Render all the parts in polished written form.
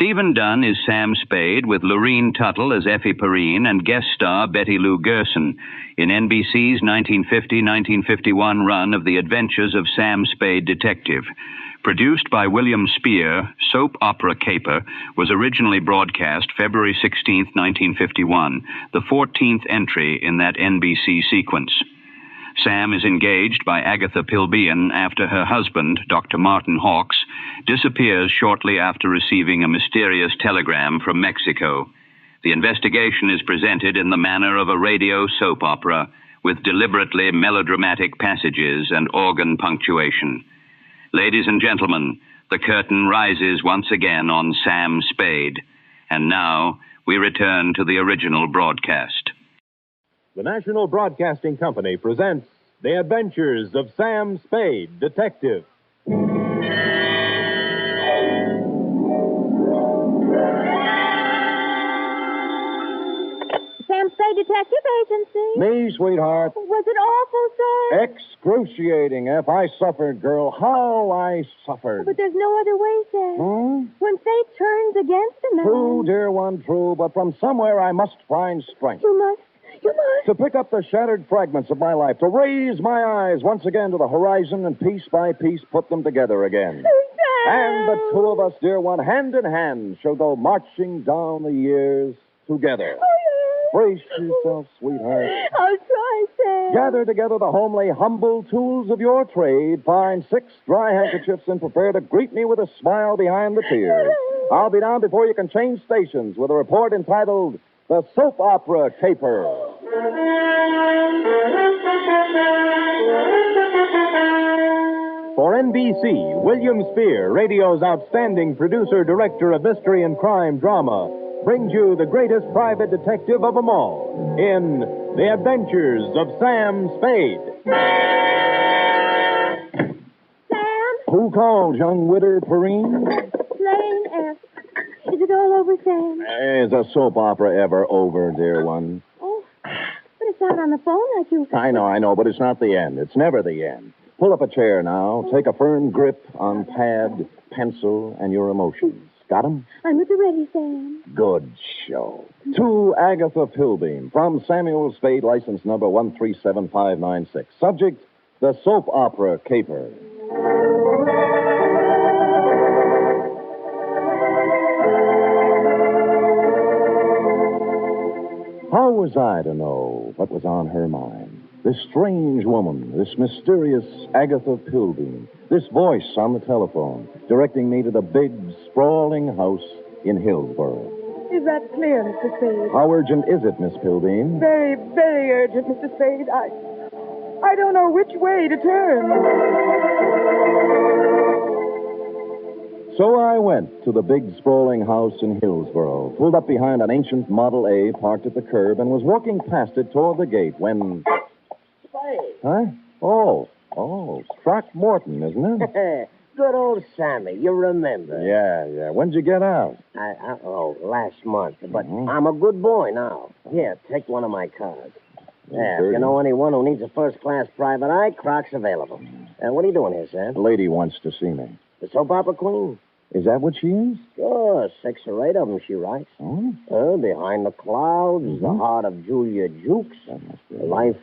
Stephen Dunne is Sam Spade, with Lurene Tuttle as Effie Perrine and guest star Betty Lou Gerson in NBC's 1950-1951 run of The Adventures of Sam Spade, Detective. Produced by William Spear, soap opera caper was originally broadcast February 16, 1951, the 14th entry in that NBC sequence. Sam is engaged by Agatha Pilbean after her husband, Dr. Martin Hawks, disappears shortly after receiving a mysterious telegram from Mexico. The investigation is presented in the manner of a radio soap opera, with deliberately melodramatic passages and organ punctuation. Ladies and gentlemen, the curtain rises once again on Sam Spade. And now we return to the original broadcast. The National Broadcasting Company presents The Adventures of Sam Spade, Detective. Sam Spade Detective Agency. Me, sweetheart. Was it awful, sir? Excruciating, F. I suffered, girl. How I suffered. But there's no other way, sir. When fate turns against a man. True, dear one, true. But from somewhere I must find strength. You must. To pick up the shattered fragments of my life, to raise my eyes once again to the horizon and piece by piece put them together again. Sam. And the two of us, dear one, hand in hand, shall go marching down the years together. Brace yourself, sweetheart. I'll try, Sam. Gather together the homely, humble tools of your trade. Find 6 dry handkerchiefs and prepare to greet me with a smile behind the tears. I'll be down before you can change stations with a report entitled The Soap Opera Caper. For NBC, William Spear, radio's outstanding producer-director of mystery and crime drama, brings you the greatest private detective of them all in The Adventures of Sam Spade. Sam? Who called, young widder Perrine? Lane F. Is it all over, Sam? Is a soap opera ever over, dear one? Oh, but it's out on the phone like you... I know, but it's not the end. It's never the end. Pull up a chair now. Take a firm grip on pad, pencil, and your emotions. Got 'em? I'm at the ready, Sam. Good show. To Agatha Pilbeam, from Samuel Spade, license number 137596. Subject, the soap opera caper. How was I to know what was on her mind? This strange woman, this mysterious Agatha Pilbeam, this voice on the telephone, directing me to the big, sprawling house in Hillsborough. Is that clear, Mr. Spade? How urgent is it, Miss Pilbeam? Very, very urgent, Mr. Spade. I don't know which way to turn. So I went to the big, sprawling house in Hillsborough, pulled up behind an ancient Model A parked at the curb, and was walking past it toward the gate when... Spade. Huh? Oh, Throckmorton, isn't it? Good old Sammy, you remember. Yeah. When'd you get out? Last month. But I'm a good boy now. Here, take one of my cards. Yeah, if you know anyone who needs a first-class private eye, Croc's available. What are you doing here, Sam? The lady wants to see me. The soap opera queen? Is that what she is? Sure, 6 or 8 of them she writes. Oh? Behind the Clouds, The Heart of Julia Jukes, Life,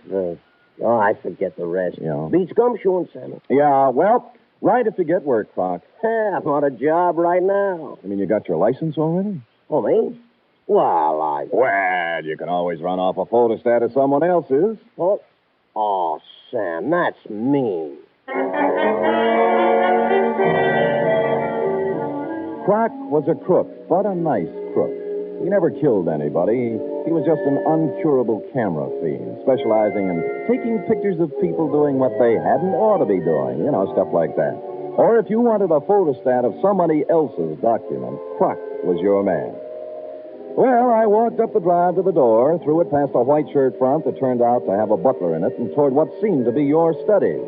I forget the rest. Yeah. Beats gumshoeing, Sammy. Yeah, well, right if you get work, Croc. I'm on a job right now. I mean, you got your license already? Oh, me? Well, Well, you can always run off a photostat of someone else's. Oh, Sam, that's mean. Croc was a crook, but a nice crook. He never killed anybody. He was just an uncurable camera fiend, specializing in taking pictures of people doing what they hadn't ought to be doing. You know, stuff like that. Or if you wanted a photostat of somebody else's document, Croc was your man. Well, I walked up the drive to the door, threw it past a white shirt front that turned out to have a butler in it, and toward what seemed to be your study.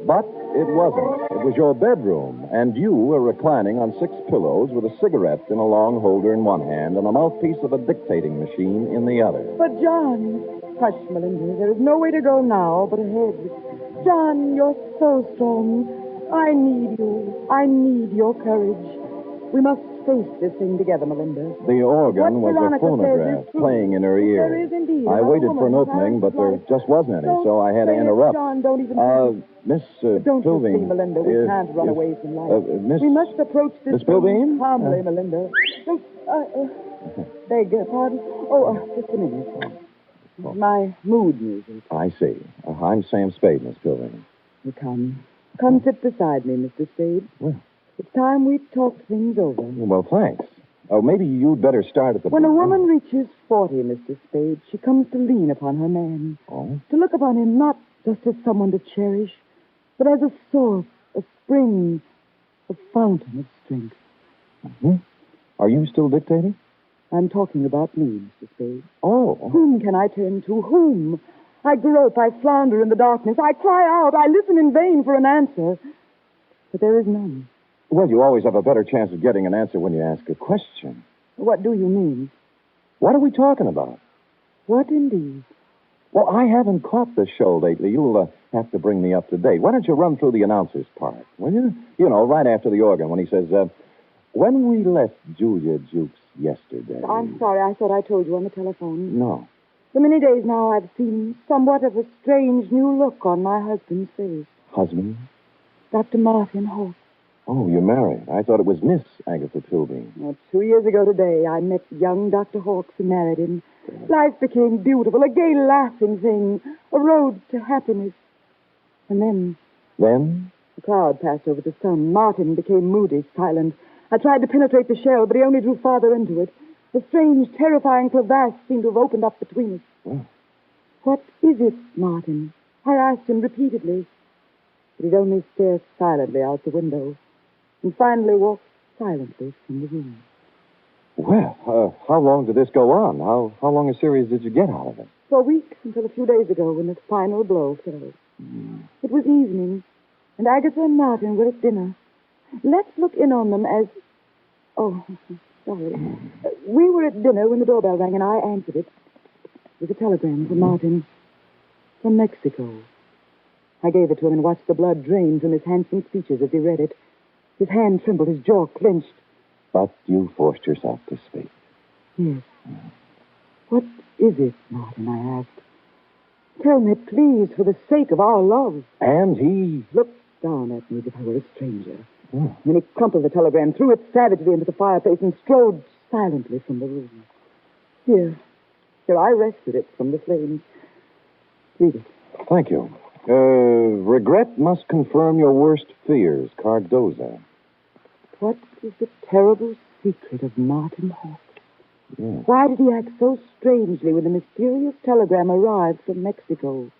But it wasn't. It was your bedroom, and you were reclining on 6 pillows with a cigarette in a long holder in one hand and a mouthpiece of a dictating machine in the other. But, John... Hush, Melinda. There is no way to go now but ahead. John, you're so strong. I need you. I need your courage. We must face this thing together, Melinda. The organ What was a Veronica says phonograph is true. playing in her ear. There is indeed. I Another waited for an woman opening, who but there has just wasn't any, Don't so I had to say it, interrupt. John, don't even Miss Don't you Pilbeam. see, Melinda, we can't run away from life. Miss... We must approach this Miss Pilbeam? calmly, Melinda. Don't, beg your pardon. Just a minute. My mood music. I see. I'm Sam Spade, Miss Pilbeam. Come sit beside me, Mr. Spade. Well. It's time we talked things over. Well, thanks. Oh, maybe you'd better start at the... When a woman reaches 40, Mr. Spade, she comes to lean upon her man. Oh? To look upon him not just as someone to cherish, but as a source, a spring, a fountain of strength. Mm-hmm. Are you still dictating? I'm talking about me, Mr. Spade. Oh. Whom can I turn to? Whom? I grope, I flounder in the darkness. I cry out, I listen in vain for an answer. But there is none. Well, you always have a better chance of getting an answer when you ask a question. What do you mean? What are we talking about? What indeed? Well, I haven't caught the show lately. You'll have to bring me up to date. Why don't you run through the announcer's part, will you? You know, right after the organ, when he says, when we left Julia Jukes yesterday... I'm sorry, I thought I told you on the telephone. No. For many days now, I've seen somewhat of a strange new look on my husband's face. Husband? Dr. Martin Holt. Oh, you're married. I thought it was Miss Agatha Pilbeam. Well, 2 years ago today, I met young Dr. Hawkes and married him. Life became beautiful, a gay, laughing thing, a road to happiness. And then... Then? The cloud passed over the sun. Martin became moody, silent. I tried to penetrate the shell, but he only drew farther into it. A strange, terrifying crevasse seemed to have opened up between us. Oh. What is it, Martin? I asked him repeatedly. But he'd only stare silently out the window and finally walked silently from the room. Well, how long did this go on? How long a series did you get out of it? For weeks, until a few days ago when the final blow fell. It was evening, and Agatha and Martin were at dinner. Let's look in on them as... Oh, sorry. We were at dinner when the doorbell rang, and I answered it. It was a telegram from Martin. From Mexico. I gave it to him and watched the blood drain from his handsome features as he read it. His hand trembled, his jaw clenched. But you forced yourself to speak. Yes. What is it, Martin, I asked. Tell me, please, for the sake of our love. And he... Looked down at me as if I were a stranger. Oh. Then he crumpled the telegram, threw it savagely into the fireplace, and strode silently from the room. Here, I rescued it from the flames. Read it. Thank you. Regret must confirm your worst fears, Cardoza. What is the terrible secret of Martin Hawkes? Yes. Why did he act so strangely when the mysterious telegram arrived from Mexico?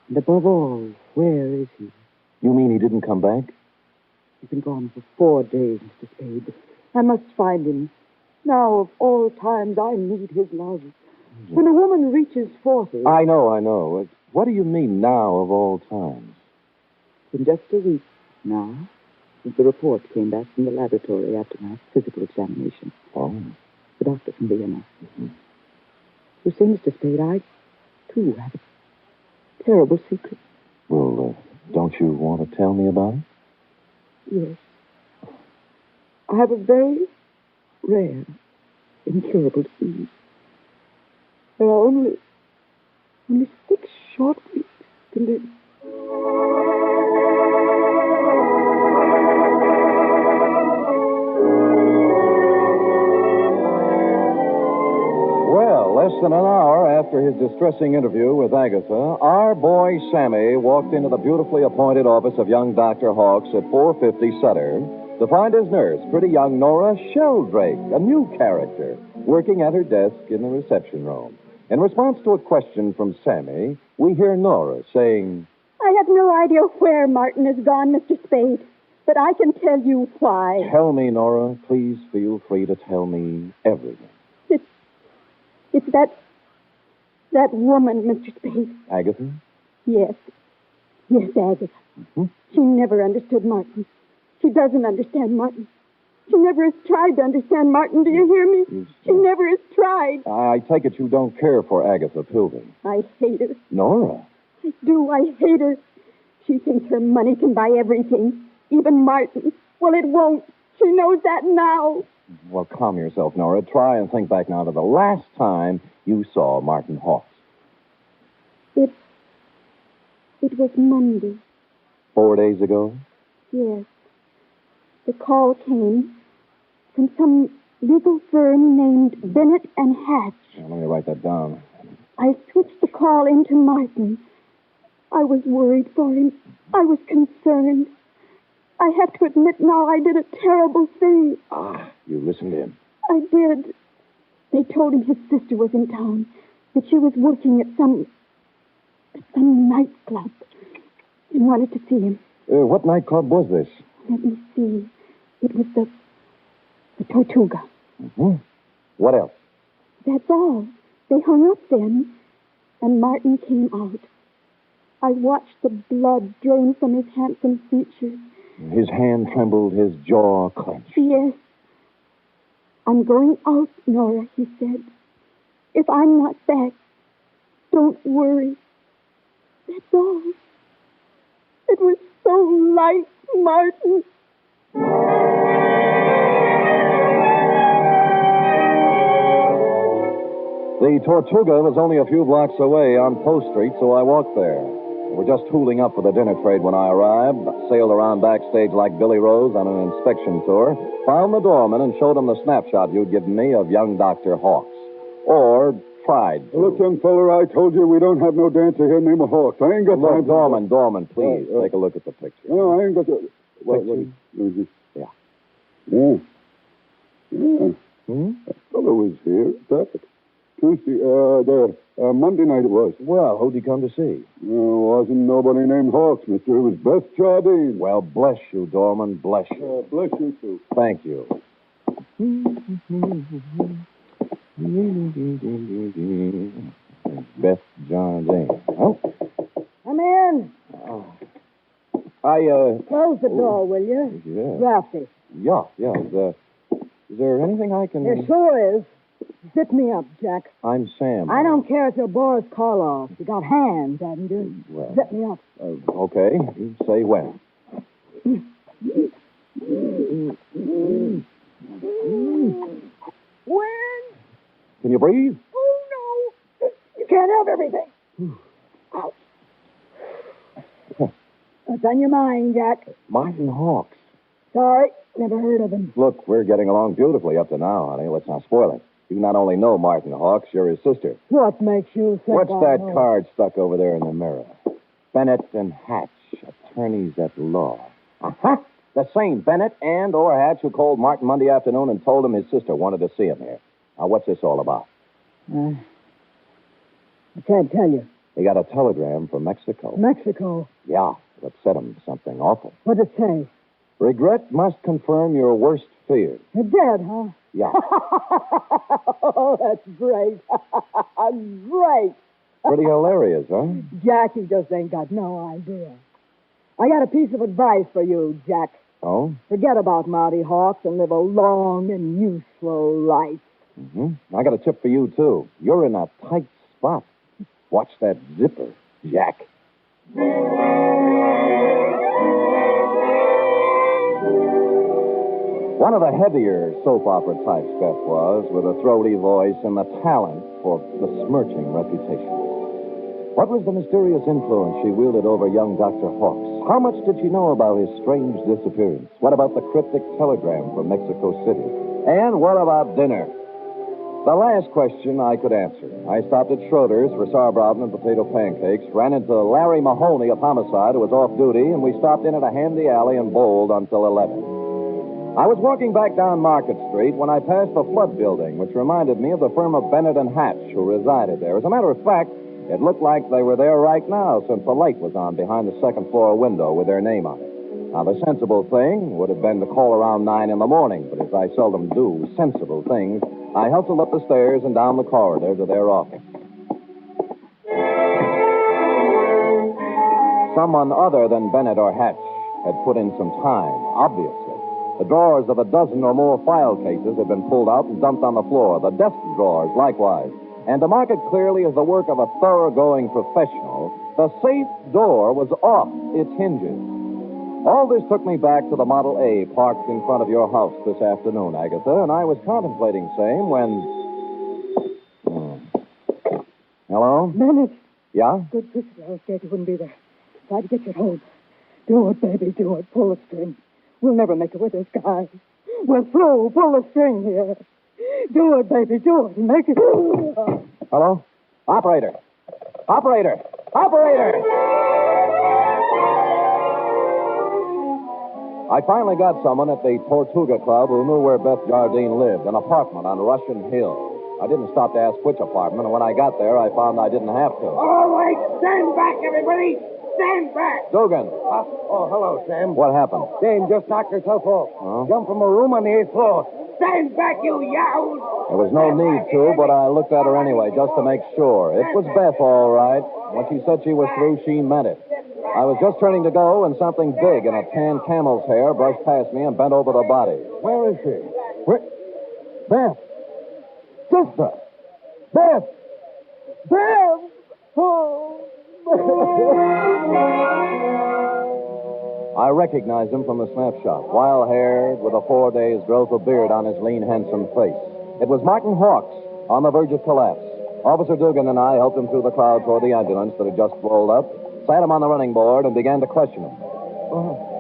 And above all, where is he? You mean he didn't come back? He's been gone for 4 days, Mr. Spade. I must find him. Now, of all times, I need his love. When a woman reaches 40... I know. What do you mean, now of all times? In just a week now, since the report came back from the laboratory after my physical examination. Oh. The doctor from Vienna. Mm-hmm. You see, Mr. Spade, I, too, have a terrible secret. Well, don't you want to tell me about it? Yes. I have a very rare, incurable disease. There are only 6 short weeks to live. Well, less than an hour after his distressing interview with Agatha, our boy Sammy walked into the beautifully appointed office of young Dr. Hawkes at 450 Sutter to find his nurse, pretty young Nora Sheldrake, a new character, working at her desk in the reception room. In response to a question from Sammy, we hear Nora saying, I have no idea where Martin has gone, Mr. Spade, but I can tell you why. Tell me, Nora. Please feel free to tell me everything. It's that woman, Mr. Spade. Agatha? Yes, Agatha. Mm-hmm. She never understood Martin. She doesn't understand Martin. She never has tried to understand Martin. Do you hear me? She never has tried. I take it you don't care for Agatha Pilbeam. I hate her. Nora? I do. I hate her. She thinks her money can buy everything, even Martin. Well, it won't. She knows that now. Well, calm yourself, Nora. Try and think back now to the last time you saw Martin Hawks. It was Monday. 4 days ago? Yes. The call came from some legal firm named Bennett and Hatch. Now, let me write that down. I switched the call into Martin. I was worried for him. I was concerned. I have to admit now I did a terrible thing. Ah, you listened to him. I did. They told him his sister was in town, that she was working at some nightclub. He wanted to see him. What nightclub was this? Let me see. It was the Tortuga. Mm-hmm. What else? That's all. They hung up then, and Martin came out. I watched the blood drain from his handsome features. His hand trembled, his jaw clenched. Yes. I'm going out, Nora, he said. If I'm not back, don't worry. That's all. It was so like Martin. The Tortuga was only a few blocks away on Post Street, so I walked there. We were just tooling up for the dinner trade when I arrived, sailed around backstage like Billy Rose on an inspection tour, found the doorman and showed him the snapshot you'd given me of young Dr. Hawks. Or tried to. Look, young feller, I told you we don't have no dancer here named Hawks. I ain't got time to... Doorman, please, take a look at the picture. No, I ain't got the... What is it? Yeah. Yeah. That fellow was here. That. Tuesday, Monday night it was. Well, who'd he come to see? Wasn't nobody named Hawks, mister. It was Beth Jardine. Well, bless you, Doorman, bless you. Bless you, too. Thank you. Beth Jardine. Oh. Come in. Close the door, will you? Yeah. Drafty. Yeah. Is there anything I can... There sure is. Zip me up, Jack. I'm Sam. I don't care if you're Boris Karloff. You got hands, haven't you? Well, zip me up. Okay. You say when. When? Can you breathe? Oh, no. You can't have everything. Ouch. What's on your mind, Jack? Martin Hawks. Sorry, never heard of him. Look, we're getting along beautifully up to now, honey. Let's not spoil it. You not only know Martin Hawks, you're his sister. What makes you think What's I that know? card stuck over there in the mirror? Bennett and Hatch, attorneys at law. Uh-huh. The same Bennett and or Hatch who called Martin Monday afternoon and told him his sister wanted to see him here. Now, what's this all about? I can't tell you. He got a telegram from Mexico. Mexico? Yeah, it upset him something awful. What'd it say? Regret must confirm your worst fears. You're dead, huh? Yeah. Oh, that's great. Great. Pretty hilarious, huh? Jackie just ain't got no idea. I got a piece of advice for you, Jack. Oh? Forget about Marty Hawks and live a long and useful life. Mm-hmm. I got a tip for you, too. You're in a tight spot. Watch that zipper, Jack. One of the heavier soap opera types Beth was, with a throaty voice and the talent for besmirching reputations. What was the mysterious influence she wielded over young Dr. Hawks? How much did she know about his strange disappearance? What about the cryptic telegram from Mexico City? And what about dinner? The last question I could answer. I stopped at Schroeder's for sauerbraten and potato pancakes, ran into Larry Mahoney of Homicide, who was off duty, and we stopped in at a handy alley and bowled until 11. I was walking back down Market Street when I passed the Flood Building, which reminded me of the firm of Bennett and Hatch, who resided there. As a matter of fact, it looked like they were there right now, since the light was on behind the second-floor window with their name on it. Now, the sensible thing would have been to call around 9 in the morning, but as I seldom do sensible things, I hustled up the stairs and down the corridor to their office. Someone other than Bennett or Hatch had put in some time, obviously. The drawers of a dozen or more file cases had been pulled out and dumped on the floor, the desk drawers likewise. And to mark it clearly as the work of a thoroughgoing professional, the safe door was off its hinges. All this took me back to the Model A parked in front of your house this afternoon, Agatha, and I was contemplating same when... Hello? Bennett. Yeah? Good sister, I was scared you wouldn't be there. Tried to get you home. Do it, baby, do it. Pull the string. We'll never make it with this guy. We're through. Pull the string here. Do it, baby, do it. Make it... Hello? Operator! Operator! Operator! I finally got someone at the Tortuga Club who knew where Beth Jardine lived, an apartment on Russian Hill. I didn't stop to ask which apartment, and when I got there, I found I didn't have to. All right, stand back, everybody. Stand back. Dugan. Hello, Sam. What happened? Dame just knocked herself off. Huh? Jumped from a room on the 8th floor. Stand back, you yahoos. There was no need to, but I looked at her anyway, just to make sure. It was Beth, all right. When she said she was through, she meant it. I was just turning to go, and something big in a tan camel's hair brushed past me and bent over the body. Where is she? Where? Beth. Sister. Beth. Beth. Oh. I recognized him from the snapshot. Wild-haired, with a 4 days' growth of beard on his lean, handsome face. It was Martin Hawks, on the verge of collapse. Officer Dugan and I helped him through the crowd toward the ambulance that had just rolled up, sat him on the running board, and began to question him.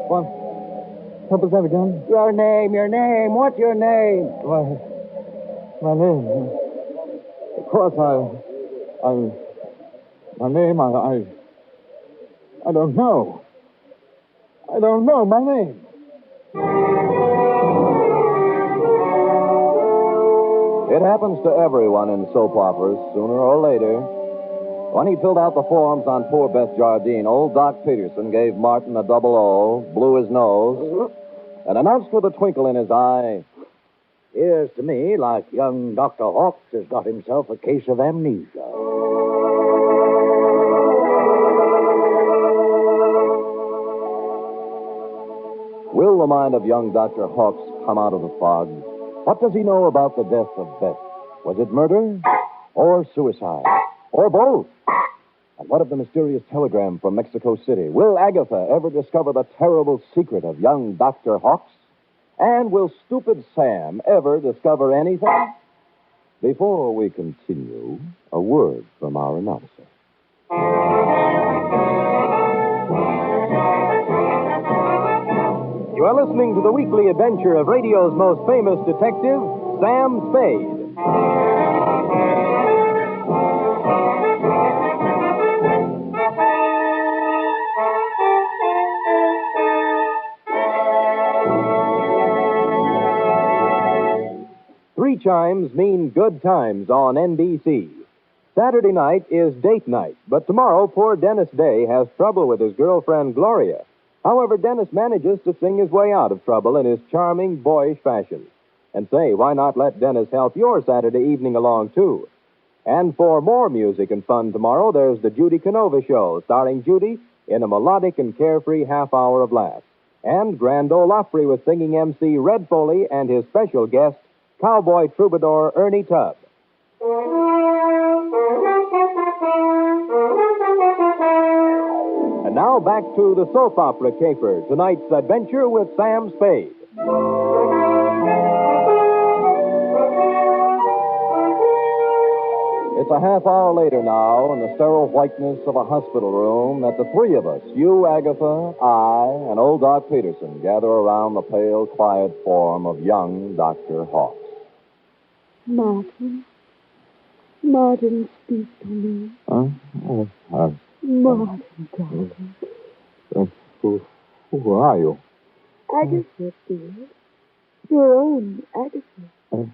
What was that again? Your name. What's your name? Why, my name. Of course, my name, I don't know. I don't know my name. It happens to everyone in soap operas, sooner or later. When he filled out the forms on poor Beth Jardine, old Doc Peterson gave Martin a double O, blew his nose, and announced with a twinkle in his eye, Appears to me like young Dr. Hawks has got himself a case of amnesia. will the mind of young Dr. Hawks come out of the fog? What does he know about the death of Beth? Was it murder or suicide or both? And what of the mysterious telegram from Mexico City? Will Agatha ever discover the terrible secret of young Dr. Hawks? And will stupid Sam ever discover anything? Before we continue, a word from our announcer. You are listening to the weekly adventure of radio's most famous detective, Sam Spade. Three chimes mean good times on NBC. Saturday night is date night, but tomorrow poor Dennis Day has trouble with his girlfriend Gloria. However, Dennis manages to sing his way out of trouble in his charming, boyish fashion. And say, why not let Dennis help your Saturday evening along, too? And for more music and fun tomorrow, there's the Judy Canova Show, starring Judy in a melodic and carefree half hour of laughs. And Grand Ole Opry with singing MC Red Foley and his special guest, cowboy troubadour Ernie Tubb. And now back to the soap opera caper, tonight's adventure with Sam Spade. It's a half hour later now, in the sterile whiteness of a hospital room, that the three of us, you, Agatha, I, and old Doc Peterson, gather around the pale, quiet form of young Dr. Hawks. Martin. Martin, speak to me. Martin, darling. Who are you? Agatha, dear. Your own Agatha.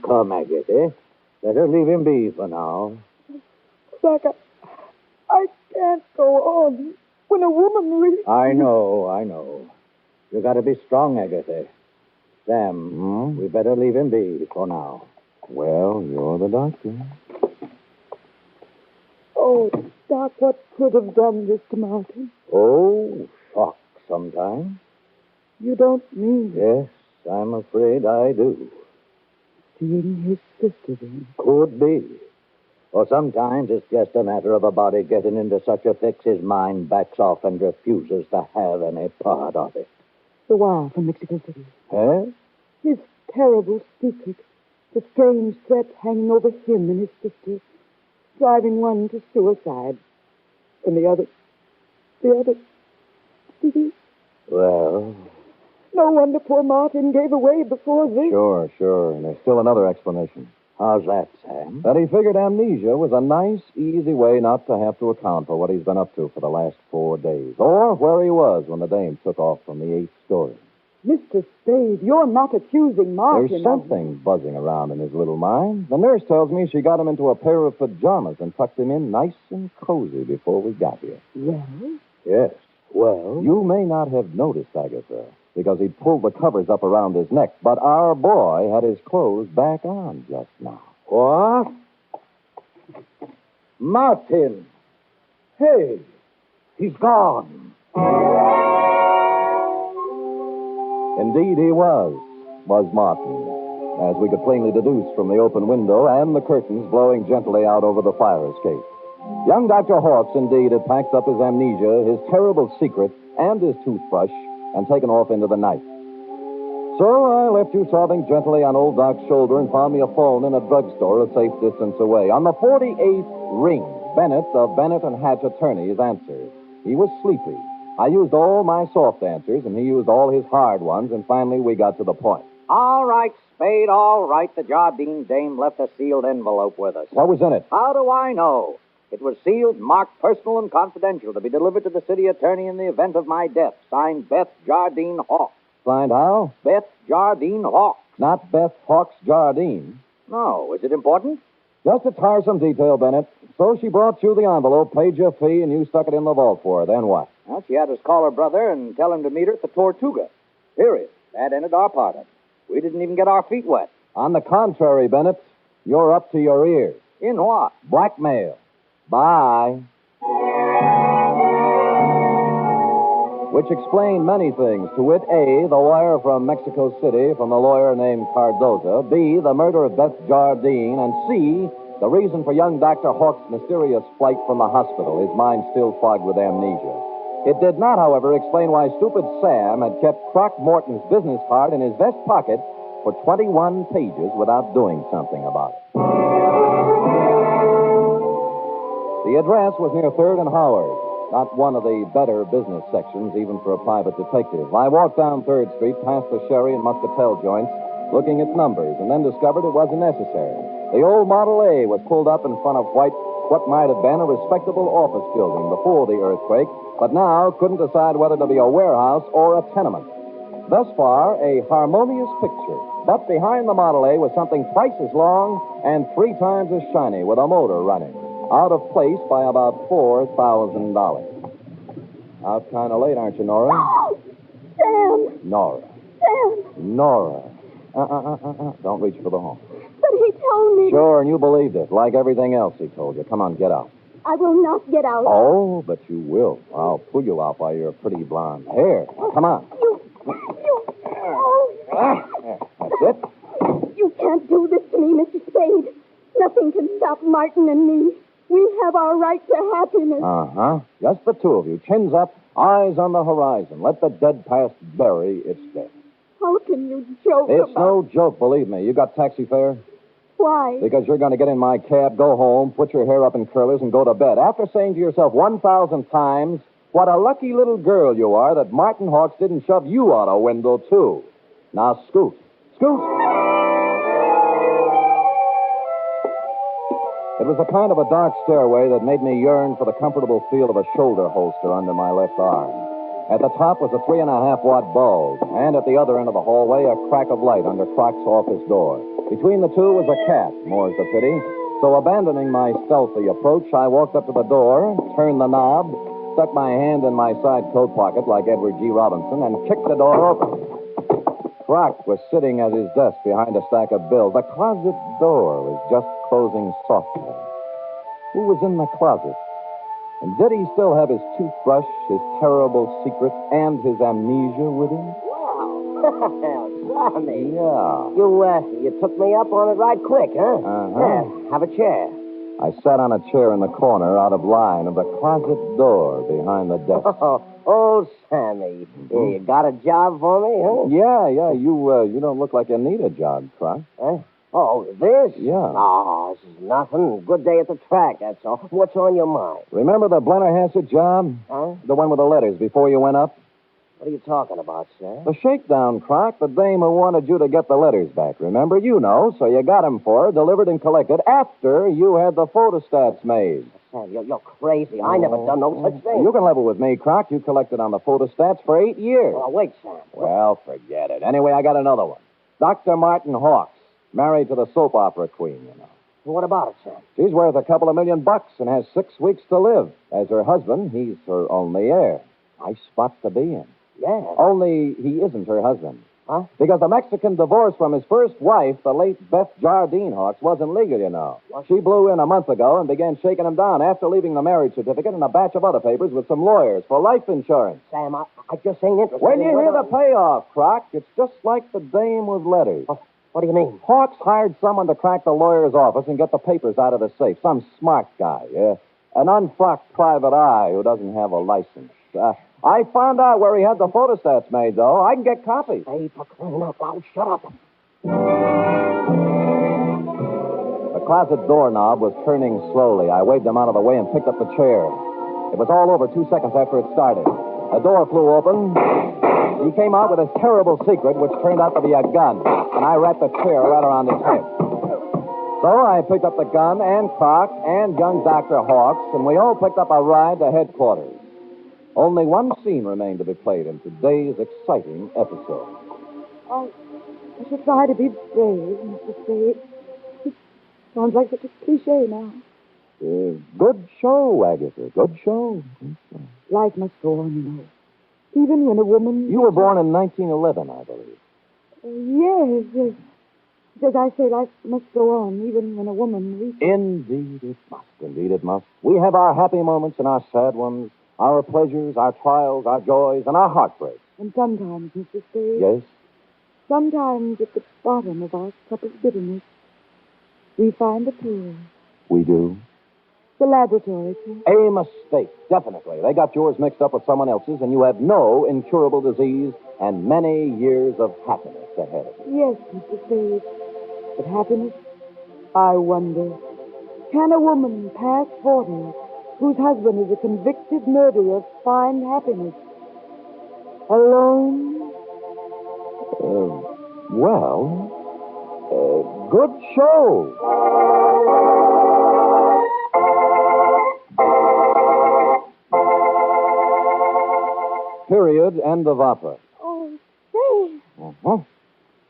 Come, Agatha. Let her leave him be for now. Doc, I can't go on when a woman really... I know. You got to be strong, Agatha. Sam, we better leave him be for now. Well, you're the doctor. Oh, Doc, what could have done this to Martin? Oh, shock sometimes. You don't mean... Yes, I'm afraid I do. Seeing his sister, then? Could be. Or sometimes it's just a matter of a body getting into such a fix his mind backs off and refuses to have any part of it. The wire from Mexico City. Eh? His terrible secret. The strange threat hanging over him and his sister. Driving one to suicide. And the other... Did he? Well... No wonder poor Martin gave away before this. Sure. And there's still another explanation. How's that, Sam? That he figured amnesia was a nice, easy way not to have to account for what he's been up to for the last 4 days. Or where he was when the dame took off from the 8th story. Mr. Spade, you're not accusing Martin. There's something buzzing around in his little mind. The nurse tells me she got him into a pair of pajamas and tucked him in nice and cozy before we got here. Well? Yes. Well? You may not have noticed, Agatha, because he pulled the covers up around his neck, but our boy had his clothes back on just now. What? Martin! Hey! He's gone. Indeed, he was Martin, as we could plainly deduce from the open window and the curtains blowing gently out over the fire escape. Young Dr. Hawks, indeed, had packed up his amnesia, his terrible secret, and his toothbrush, and taken off into the night. So I left you sobbing gently on old Doc's shoulder and found me a phone in a drugstore a safe distance away. On the 48th ring, Bennett of Bennett and Hatch attorneys answered. He was sleepy. I used all my soft answers, and he used all his hard ones, and finally we got to the point. All right, Spade, all right. The Jardine dame left a sealed envelope with us. What was in it? How do I know? It was sealed, marked personal and confidential, to be delivered to the city attorney in the event of my death. Signed Beth Jardine Hawks. Signed how? Beth Jardine Hawks. Not Beth Hawks Jardine. No, is it important? Just a tiresome detail, Bennett. So she brought you the envelope, paid your fee, and you stuck it in the vault for her. Then what? Well, she had us call her brother and tell him to meet her at the Tortuga. Period. That ended our part of it. We didn't even get our feet wet. On the contrary, Bennett, you're up to your ears. In what? Blackmail. Bye. Which explained many things. To wit, A, the wire from Mexico City from a lawyer named Cardoza. B, the murder of Beth Jardine. And C, the reason for young Dr. Hawks' mysterious flight from the hospital, his mind still fogged with amnesia. It did not, however, explain why stupid Sam had kept Croc Morton's business card in his vest pocket for 21 pages without doing something about it. The address was near 3rd and Howard, not one of the better business sections, even for a private detective. I walked down 3rd Street past the sherry and muscatel joints, looking at numbers, and then discovered it wasn't necessary. The old Model A was pulled up in front of what might have been a respectable office building before the earthquake, but now couldn't decide whether to be a warehouse or a tenement. Thus far, a harmonious picture. But behind the Model A was something twice as long and 3 times as shiny, with a motor running. Out of place by about $4,000. Out kind of late, aren't you, Nora? Oh, Sam! Nora. Sam! Nora. Don't reach for the horn. But he told me... Sure, and you believed it, like everything else he told you. Come on, get out. I will not get out. Oh, but you will. I'll pull you out by your pretty blonde hair. Come on. That's it. You can't do this to me, Mr. Spade. Nothing can stop Martin and me. We have our right to happiness. Uh-huh. Just the two of you. Chins up, eyes on the horizon. Let the dead past bury its dead. How can you joke It's no joke, believe me. You got taxi fare? Why? Because you're going to get in my cab, go home, put your hair up in curlers, and go to bed. After saying to yourself 1,000 times, what a lucky little girl you are that Martin Hawks didn't shove you out a window, too. Now, scoot. Scoot! It was a kind of a dark stairway that made me yearn for the comfortable feel of a shoulder holster under my left arm. At the top was a 3.5-watt bulb, and at the other end of the hallway, a crack of light under Croc's office door. Between the two was a cat, more's the pity. So abandoning my stealthy approach, I walked up to the door, turned the knob, stuck my hand in my side coat pocket like Edward G. Robinson, and kicked the door open. Croc was sitting at his desk behind a stack of bills. The closet door was just closing softly. Who was in the closet? And did he still have his toothbrush, his terrible secret, and his amnesia with him? Wow. Sammy. Yeah. You took me up on it right quick, huh? Uh-huh. Yeah, have a chair. I sat on a chair in the corner out of line of the closet door behind the desk. Oh, Sammy. You got a job for me, huh? Yeah. You don't look like you need a job, Croc. Huh? Oh, this? Yeah. Oh, this is nothing. Good day at the track, that's all. What's on your mind? Remember the Blennerhassett job? Huh? The one with the letters before you went up? What are you talking about, sir? The shakedown, Croc. The dame who wanted you to get the letters back. Remember? You know, so you got them for her, delivered and collected after you had the photostats made. Sam, you're crazy. I never done no such thing. You can level with me, Croc. You collected on the photostats for 8 years. Oh, wait, Sam. Well, forget it. Anyway, I got another one. Dr. Martin Hawks, married to the soap opera queen, you know. What about it, Sam? She's worth a couple of $1 million and has 6 weeks to live. As her husband, he's her only heir. Nice spot to be in. Yeah. Only he isn't her husband. Huh? Because the Mexican divorce from his first wife, the late Beth Jardine Hawks, wasn't legal, you know. What? She blew in a month ago and began shaking him down after leaving the marriage certificate and a batch of other papers with some lawyers for life insurance. Sam, I just ain't interested. When in you hear whether- the payoff, Croc, it's just like the dame with letters. What do you mean? Hawks hired someone to crack the lawyer's office and get the papers out of the safe. Some smart guy, an unfrocked private eye who doesn't have a license. I found out where he had the photostats made, though. I can get copies. Hey, for crying out loud, shut up. The closet doorknob was turning slowly. I waved him out of the way and picked up the chair. It was all over 2 seconds after it started. A door flew open. He came out with his terrible secret, which turned out to be a gun, and I wrapped the chair right around his head. So I picked up the gun and Croc and young Dr. Hawks, and we all picked up a ride to headquarters. Only one scene remained to be played in today's exciting episode. I should try to be brave, Mr. Spade. It sounds like such a cliche now. Good show, Agatha. Good show. Life must go on, you know. Even when a woman... You were born in 1911, I believe. Yes. As I say, life must go on, even when a woman reaches... Indeed it must. Indeed it must. We have our happy moments and our sad ones, our pleasures, our trials, our joys, and our heartbreaks. And sometimes, Mr. Spade... Yes? Sometimes at the bottom of our cup of bitterness, we find a pearl. We do? The laboratory, too. A mistake, definitely. They got yours mixed up with someone else's, and you have no incurable disease and many years of happiness ahead of you. Yes, Mr. Spade. But happiness? I wonder. Can a woman past 40, whose husband is a convicted murderer, find happiness? Alone? Good show. Period. End of opera. Oh, say. Uh-huh.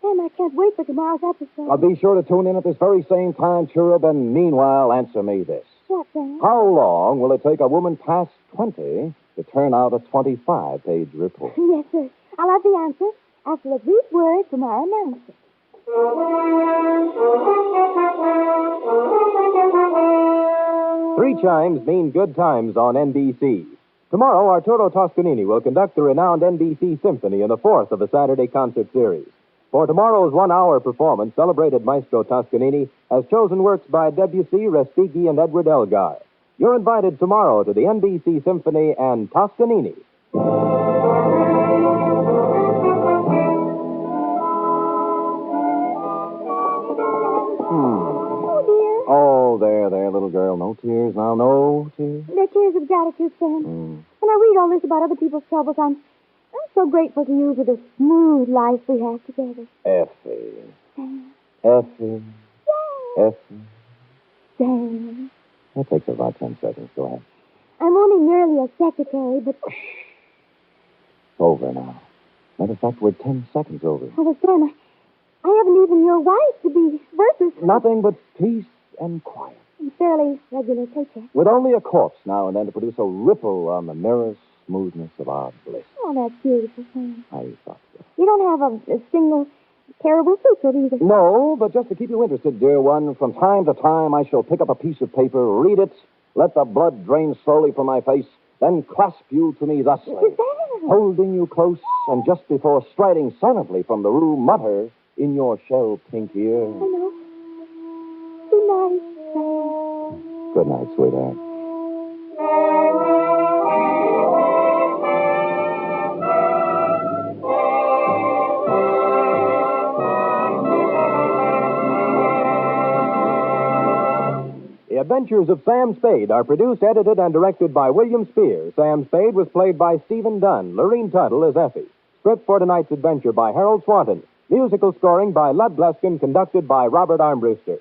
Sam, I can't wait for tomorrow's episode. I'll be sure to tune in at this very same time, Cherub, and meanwhile, answer me this. What, Sam? How long will it take a woman past 20 to turn out a 25-page report? Yes, sir. I'll have the answer after a brief word from our announcer. 3 chimes mean good times on NBC. Tomorrow, Arturo Toscanini will conduct the renowned NBC Symphony in the 4th of the Saturday concert series. For tomorrow's 1-hour performance, celebrated Maestro Toscanini has chosen works by Debussy, Respighi, and Edward Elgar. You're invited tomorrow to the NBC Symphony and Toscanini. Oh, there, little girl. No tears now, no tears. They're tears of gratitude, Sam. When I read all this about other people's troubles, I'm so grateful to you for the smooth life we have together. Effie. Sam. Effie. Effie. Sam. That takes about 10 seconds. Go ahead. I'm only merely a secretary, but... Over now. Matter of fact, we're 10 seconds over. Oh, but Sam, I haven't even your wife to be versus... Nothing but peace and quiet. And fairly regular paycheck. With only a corpse now and then to produce a ripple on the mirror smoothness of our bliss. Oh, that's beautiful, Sam. I thought so. You don't have a single terrible secret either. No, but just to keep you interested, dear one, from time to time I shall pick up a piece of paper, read it, let the blood drain slowly from my face, then clasp you to me thusly, holding you close, and just before striding silently from the room, mutter in your shell pink ear. I know. Be nice, Sam. Good night, sweetheart. The Adventures of Sam Spade are produced, edited, and directed by William Spear. Sam Spade was played by Stephen Dunne. Lurene Tuttle as Effie. Script for tonight's adventure by Harold Swanton. Musical scoring by Lud Gluskin, conducted by Robert Armbruster.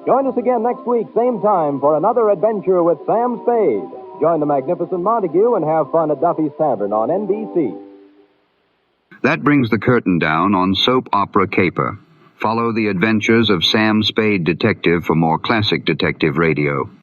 Join us again next week, same time, for another adventure with Sam Spade. Join the magnificent Montague and have fun at Duffy's Tavern on NBC. That brings the curtain down on Soap Opera Caper. Follow the adventures of Sam Spade Detective for more classic detective radio.